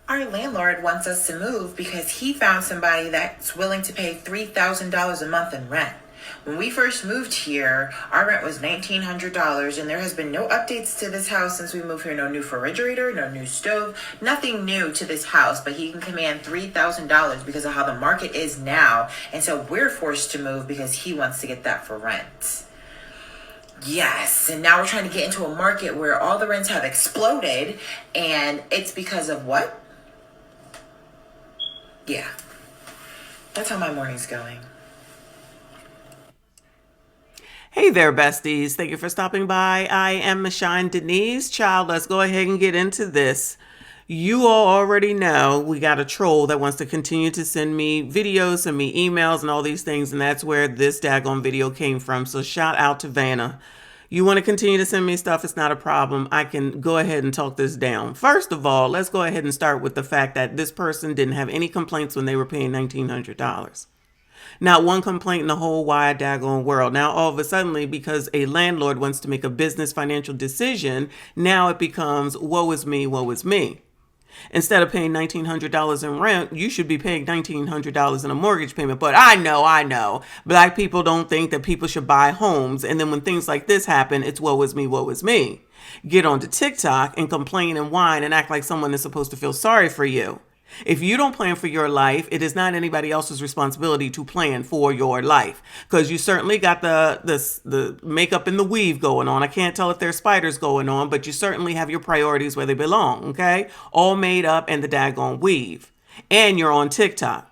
Our landlord wants us to move because he found somebody that's willing to pay $3,000 a month in rent. When we first moved here, our rent was $1,900, and there has been no updates to this house since we moved here. No new refrigerator, no new stove, nothing new to this house, but he can command $3,000 because of how the market is now. And so we're forced to move because he wants to get that for rent. Yes, and now we're trying to get into a market where all the rents have exploded, and it's because of what? Yeah, that's how my morning's going. Hey there, besties. Thank you for stopping by. I am MICHONDENYSE. Child, let's go ahead and get into this. You all already know we got a troll that wants to continue to send me videos, send me emails, and all these things, and that's where this daggone video came from. So shout out to Vanna. You want to continue to send me stuff, it's not a problem. I can go ahead and talk this down. First of all, let's go ahead and start with the fact that this person didn't have any complaints when they were paying $1,900. Not one complaint in the whole wide daggone world. Now, all of a sudden, because a landlord wants to make a business financial decision, now it becomes, woe is me, woe is me. Instead of paying $1,900 in rent, you should be paying $1,900 in a mortgage payment. But I know. Black people don't think that people should buy homes. And then when things like this happen, it's woe is me, woe is me. Get onto TikTok and complain and whine and act like someone is supposed to feel sorry for you. If you don't plan for your life, it is not anybody else's responsibility to plan for your life, because you certainly got the makeup and the weave going on. I can't tell if there's spiders going on, but you certainly have your priorities where they belong. Okay, all made up and the daggone weave, and you're on TikTok.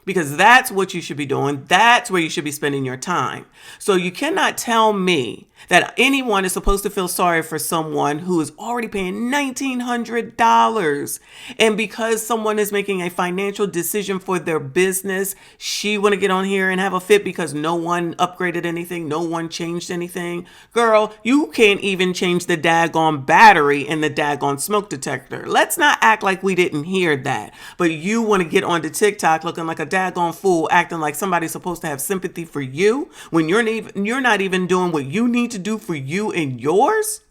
Because that's what you should be doing. That's where you should be spending your time. So you cannot tell me that anyone is supposed to feel sorry for someone who is already paying $1,900. And because someone is making a financial decision for their business, she want to get on here and have a fit because no one upgraded anything. No one changed anything. Girl, you can't even change the daggone battery in the daggone smoke detector. Let's not act like we didn't hear that. But you want to get onto TikTok looking like a daggone fool, acting like somebody's supposed to have sympathy for you when you're not even doing what you need to do for you and yours?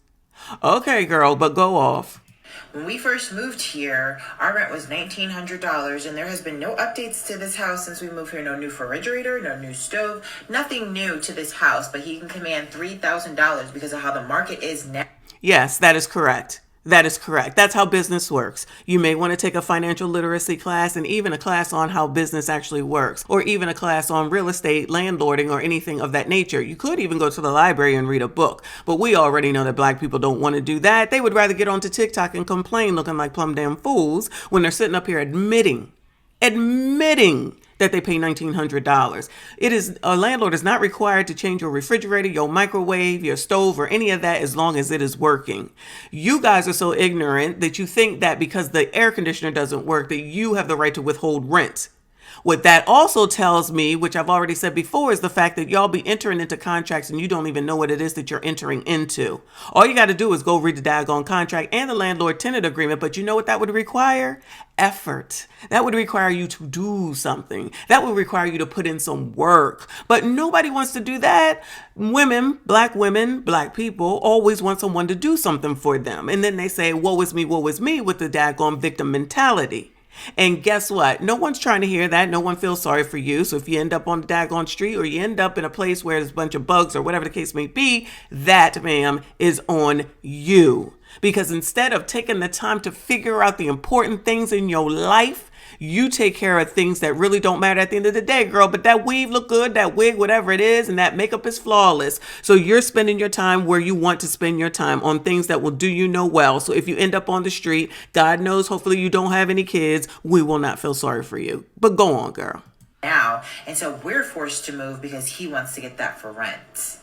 Okay, girl, but go off. When we first moved here, our rent was $1,900, and there has been no updates to this house since we moved here. No new refrigerator, no new stove, nothing new to this house, but he can command $3,000 because of how the market is now. Yes, that is correct. That is correct. That's how business works. You may want to take a financial literacy class and even a class on how business actually works, or even a class on real estate, landlording, or anything of that nature. You could even go to the library and read a book, but we already know that Black people don't want to do that. They would rather get onto TikTok and complain looking like plumb damn fools when they're sitting up here admitting that they pay $1,900. A landlord is not required to change your refrigerator, your microwave, your stove, or any of that as long as it is working. You guys are so ignorant that you think that because the air conditioner doesn't work, that you have the right to withhold rent. What that also tells me, which I've already said before, is the fact that y'all be entering into contracts and you don't even know what it is that you're entering into. All you got to do is go read the daggone contract and the landlord-tenant agreement. But you know what that would require? Effort. That would require you to do something. That would require you to put in some work. But nobody wants to do that. Women, Black people always want someone to do something for them. And then they say, woe is me, with the daggone victim mentality. And guess what? No one's trying to hear that. No one feels sorry for you. So if you end up on the daggone street, or you end up in a place where there's a bunch of bugs or whatever the case may be, that, ma'am, is on you. Because instead of taking the time to figure out the important things in your life, you take care of things that really don't matter at the end of the day, girl. But that weave look good, that wig, whatever it is, and that makeup is flawless. So you're spending your time where you want to spend your time, on things that will do you no well. So if you end up on the street, God knows, hopefully you don't have any kids, we will not feel sorry for you. But go on, girl. Now, and so we're forced to move because he wants to get that for rent.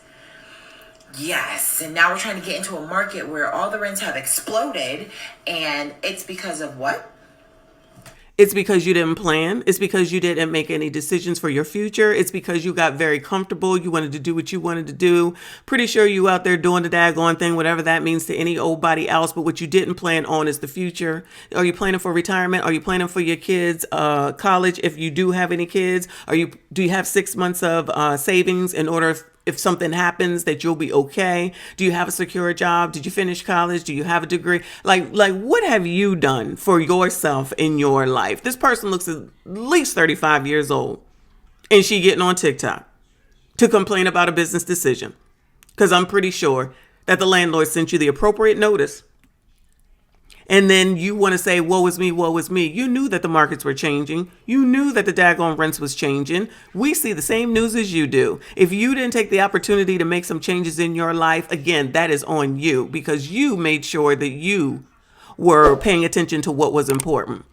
Yes, and now we're trying to get into a market where all the rents have exploded, and it's because of what? It's because you didn't plan. It's because you didn't make any decisions for your future. It's because you got very comfortable. You wanted to do what you wanted to do. Pretty sure you out there doing the daggone thing, whatever that means to any old body else. But what you didn't plan on is the future. Are you planning for retirement? Are you planning for your kids' college? If you do have any kids, do you have 6 months of savings in order if something happens that you'll be okay? Do you have a secure job? Did you finish college? Do you have a degree? Like what have you done for yourself in your life? This person looks at least 35 years old and she getting on TikTok to complain about a business decision. Because I'm pretty sure that the landlord sent you the appropriate notice. And then you want to say, woe is me, woe is me. You knew that the markets were changing. You knew that the daggone rents was changing. We see the same news as you do. If you didn't take the opportunity to make some changes in your life, again, that is on you because you made sure that you were paying attention to what was important.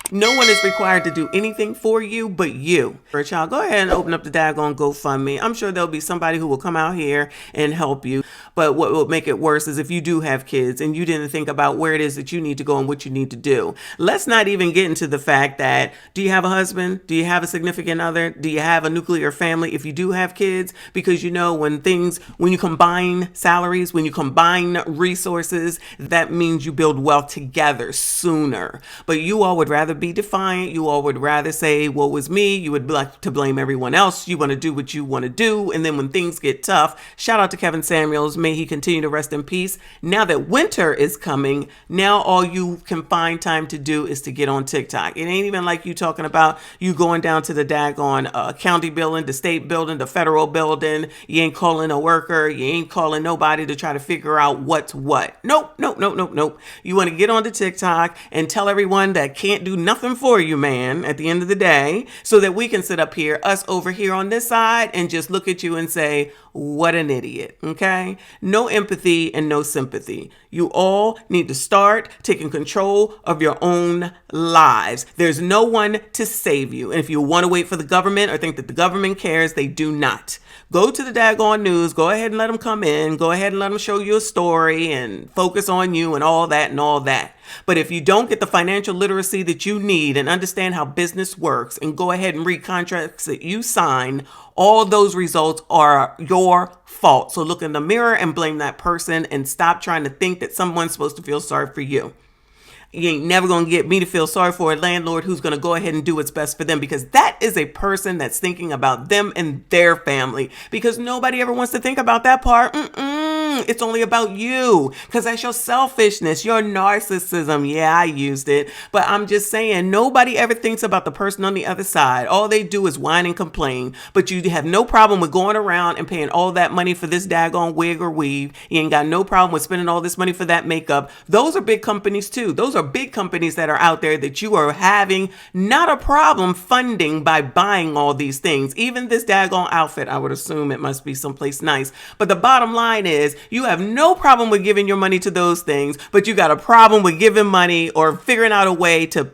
No one is required to do anything for you but you. For a child, go ahead and open up the daggone GoFundMe. I'm sure there'll be somebody who will come out here and help you. But what will make it worse is if you do have kids and you didn't think about where it is that you need to go and what you need to do. Let's not even get into the fact that, do you have a husband? Do you have a significant other? Do you have a nuclear family if you do have kids? Because you know when you combine salaries, when you combine resources, that means you build wealth together sooner. But you all would rather be defiant. You all would rather say, woe is me. You would like to blame everyone else. You want to do what you want to do. And then when things get tough, shout out to Kevin Samuels. May he continue to rest in peace. Now that winter is coming, now all you can find time to do is to get on TikTok. It ain't even like you talking about you going down to the daggone county building, the state building, the federal building. You ain't calling a worker. You ain't calling nobody to try to figure out what's what. Nope. You want to get onto TikTok and tell everyone that can't do nothing for you, man, at the end of the day, so that we can sit up here, us over here on this side, and just look at you and say, what an idiot, okay? No empathy and no sympathy. You all need to start taking control of your own lives. There's no one to save you. And if you want to wait for the government or think that the government cares, they do not. Go to the daggone news. Go ahead and let them come in. Go ahead and let them show you a story and focus on you and all that and all that. But if you don't get the financial literacy that you need and understand how business works and go ahead and read contracts that you sign, all those results are your fault. So look in the mirror and blame that person and stop trying to think that someone's supposed to feel sorry for you. You ain't never going to get me to feel sorry for a landlord who's going to go ahead and do what's best for them, because that is a person that's thinking about them and their family, because nobody ever wants to think about that part. It's only about you, because that's your selfishness, your narcissism. Yeah, I used it, but I'm just saying nobody ever thinks about the person on the other side. All they do is whine and complain, but you have no problem with going around and paying all that money for this daggone wig or weave. You ain't got no problem with spending all this money for that makeup. Those are big companies too. Those are big companies that are out there that you are having not a problem funding by buying all these things. Even this daggone outfit, I would assume it must be someplace nice. But the bottom line is you have no problem with giving your money to those things, but you got a problem with giving money or figuring out a way to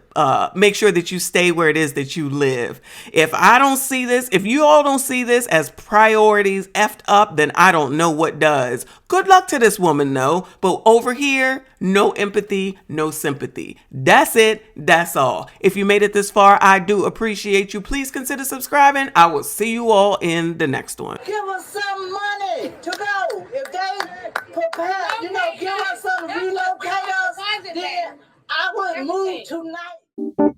make sure that you stay where it is that you live. If I don't see this, if you all don't see this as priorities effed up, then I don't know what does. Good luck to this woman, though. But over here, no empathy, no sympathy. That's it. That's all. If you made it this far, I do appreciate you. Please consider subscribing. I will see you all in the next one. Give us some money to go. If they prepare, give us some relocate us, then I would move tonight.